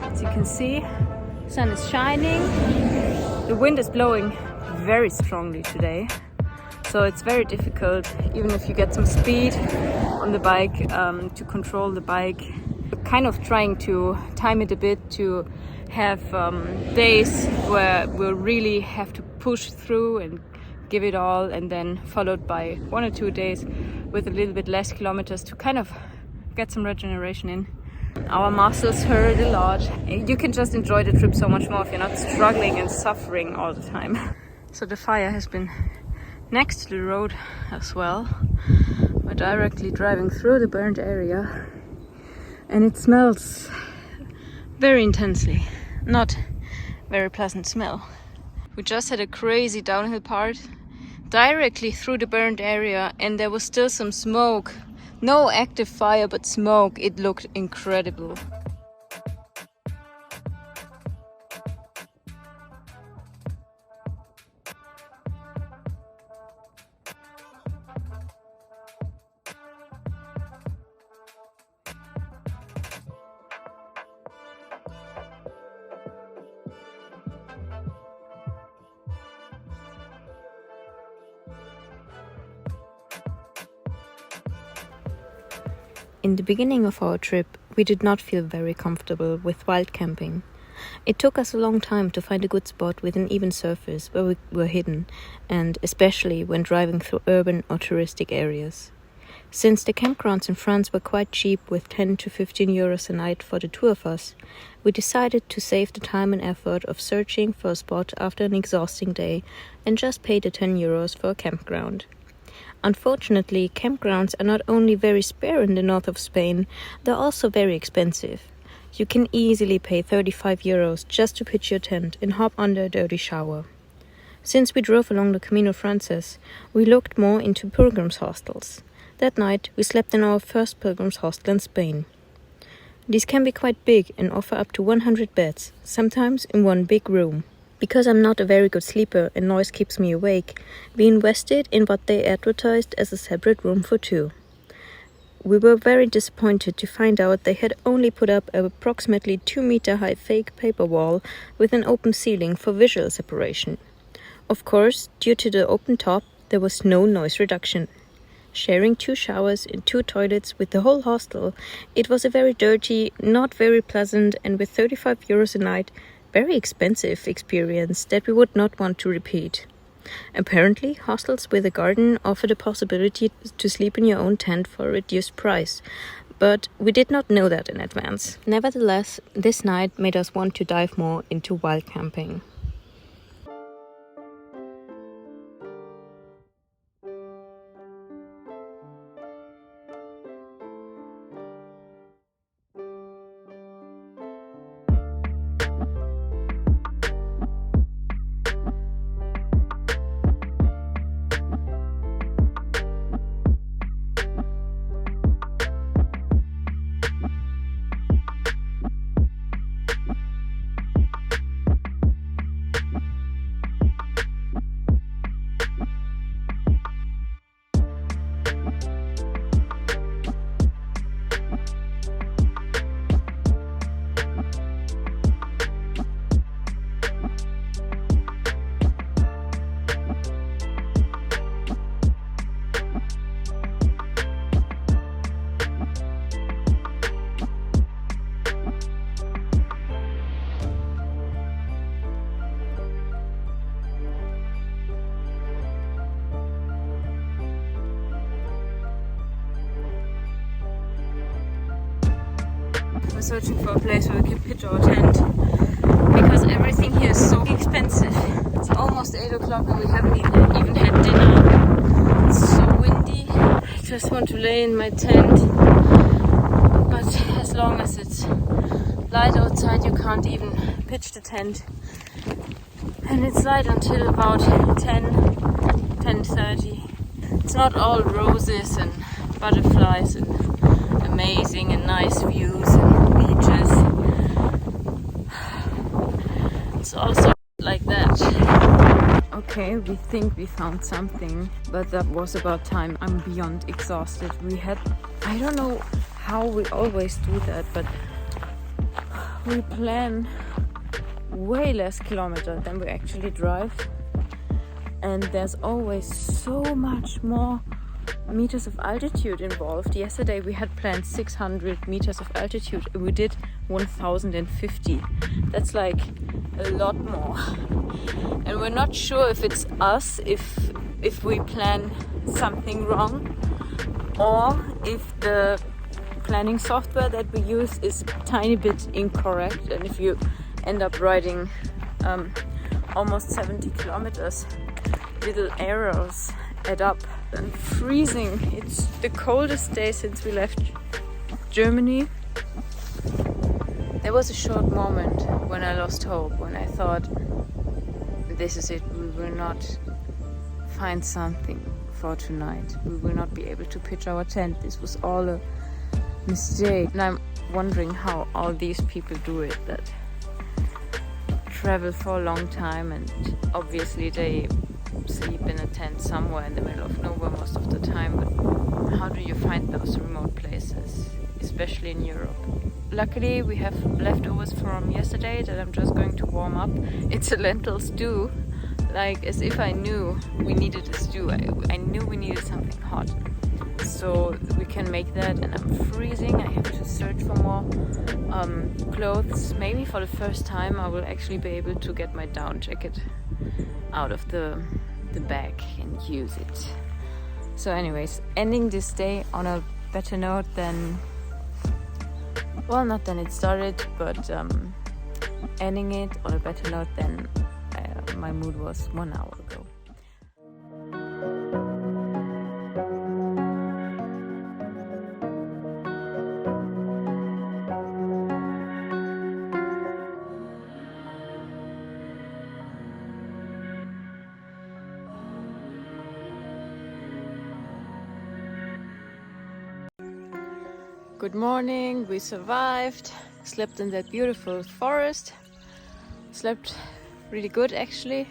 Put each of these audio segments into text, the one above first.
As you can see, the sun is shining. The wind is blowing very strongly today, so it's very difficult, even if you get some speed on the bike, to control the bike. We're kind of trying to time it a bit to have days where we'll really have to push through and give it all, and then followed by 1 or 2 days with a little bit less kilometers to kind of get some regeneration in. Our muscles hurt a lot. You can just enjoy the trip so much more if you're not struggling and suffering all the time. So the fire has been next to the road as well. We're directly driving through the burnt area and it smells very intensely. Not very pleasant smell. We just had a crazy downhill part directly through the burnt area and there was still some smoke. No active fire, but smoke. It looked incredible. In the beginning of our trip, we did not feel very comfortable with wild camping. It took us a long time to find a good spot with an even surface where we were hidden, and especially when driving through urban or touristic areas. Since the campgrounds in France were quite cheap with 10 to 15 euros a night for the two of us, we decided to save the time and effort of searching for a spot after an exhausting day and just pay the 10 euros for a campground. Unfortunately, campgrounds are not only very spare in the north of Spain, they're also very expensive. You can easily pay 35 euros just to pitch your tent and hop under a dirty shower. Since we drove along the Camino Frances, we looked more into pilgrims hostels. That night, we slept in our first pilgrims hostel in Spain. These can be quite big and offer up to 100 beds, sometimes in one big room. Because I'm not a very good sleeper and noise keeps me awake, we invested in what they advertised as a separate room for two. We were very disappointed to find out they had only put up an approximately 2-meter high fake paper wall with an open ceiling for visual separation. Of course, due to the open top, there was no noise reduction. Sharing 2 showers and 2 toilets with the whole hostel, it was a very dirty, not very pleasant, and with 35 euros a night, very expensive experience that we would not want to repeat. Apparently, hostels with a garden offer the possibility to sleep in your own tent for a reduced price, but we did not know that in advance. Nevertheless, this night made us want to dive more into wild camping. We're searching for a place where we can pitch our tent because everything here is so expensive. It's almost 8 o'clock and we haven't even had dinner. It's so windy. I just want to lay in my tent, but as long as it's light outside you can't even pitch the tent. And it's light until about 10:30. It's not all roses and butterflies and amazing and nice views and beaches. it's also like that. Okay, we think we found something, but that was about time. I'm beyond exhausted. I don't know how we always do that, but we plan way less kilometers than we actually drive, and there's always so much more meters of altitude involved. Yesterday we had planned 600 meters of altitude, we did 1050. That's like a lot more, and we're not sure if it's us, if we plan something wrong, or if the planning software that we use is a tiny bit incorrect, and if you end up riding almost 70 kilometers, little errors add up. And freezing. It's the coldest day since we left Germany. There was a short moment when I lost hope, when I thought, this is it, we will not find something for tonight. We will not be able to pitch our tent. This was all a mistake. And I'm wondering how all these people do it, that travel for a long time, and obviously they sleep in a tent somewhere in the middle of nowhere most of the time, but how do you find those remote places, especially in Europe? Luckily we have leftovers from yesterday that I'm just going to warm up. It's a lentil stew, like as if I knew we needed a stew. I knew we needed something hot, so we can make that. And I'm freezing. I have to search for more clothes. Maybe for the first time I will actually be able to get my down jacket out of the bag and use it. So anyways, ending this day on a better note than, well, not than it started, but ending it on a better note than my mood was 1 hour ago. Good morning, we survived, slept in that beautiful forest, slept really good actually,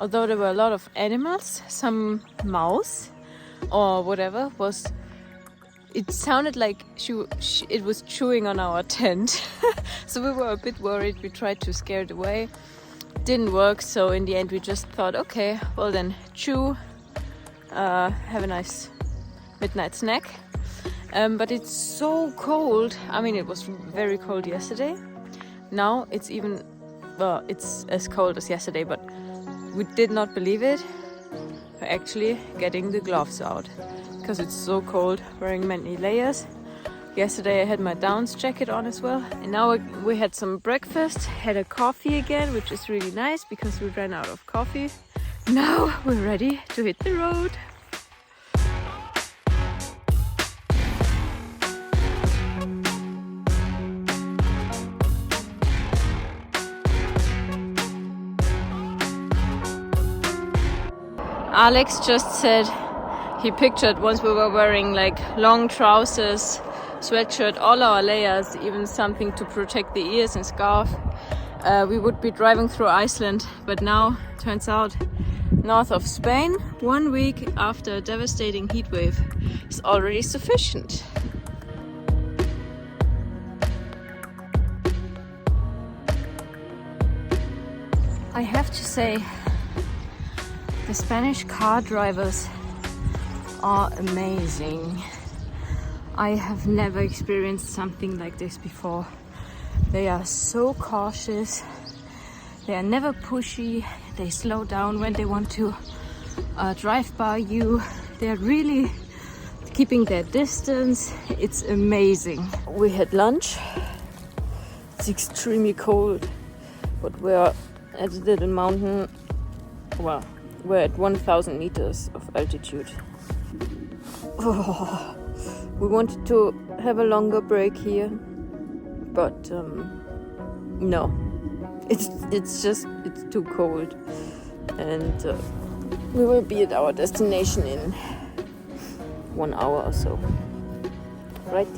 although there were a lot of animals. Some mouse or whatever it sounded like it was chewing on our tent. So we were a bit worried. We tried to scare it away, didn't work, so in the end we just thought, okay, well then chew, have a nice midnight snack. But it's so cold. I mean, it was very cold yesterday. Now it's even, well, it's as cold as yesterday, but we did not believe it. We're actually getting the gloves out because it's so cold, wearing many layers. Yesterday I had my Downs jacket on as well. And now we had some breakfast, had a coffee again, which is really nice because we ran out of coffee. Now we're ready to hit the road. Alex just said he pictured once we were wearing like long trousers, sweatshirt, all our layers, even something to protect the ears and scarf. We would be driving through Iceland, but now turns out north of Spain, 1 week after a devastating heat wave, is already sufficient. I have to say, the Spanish car drivers are amazing. I have never experienced something like this before. They are so cautious. They are never pushy. They slow down when they want to drive by you. They're really keeping their distance. It's amazing. We had lunch. It's extremely cold, but we're at a little mountain. Well, we're at 1,000 meters of altitude. Oh, we wanted to have a longer break here, but no, it's too cold, and we will be at our destination in 1 hour or so, right?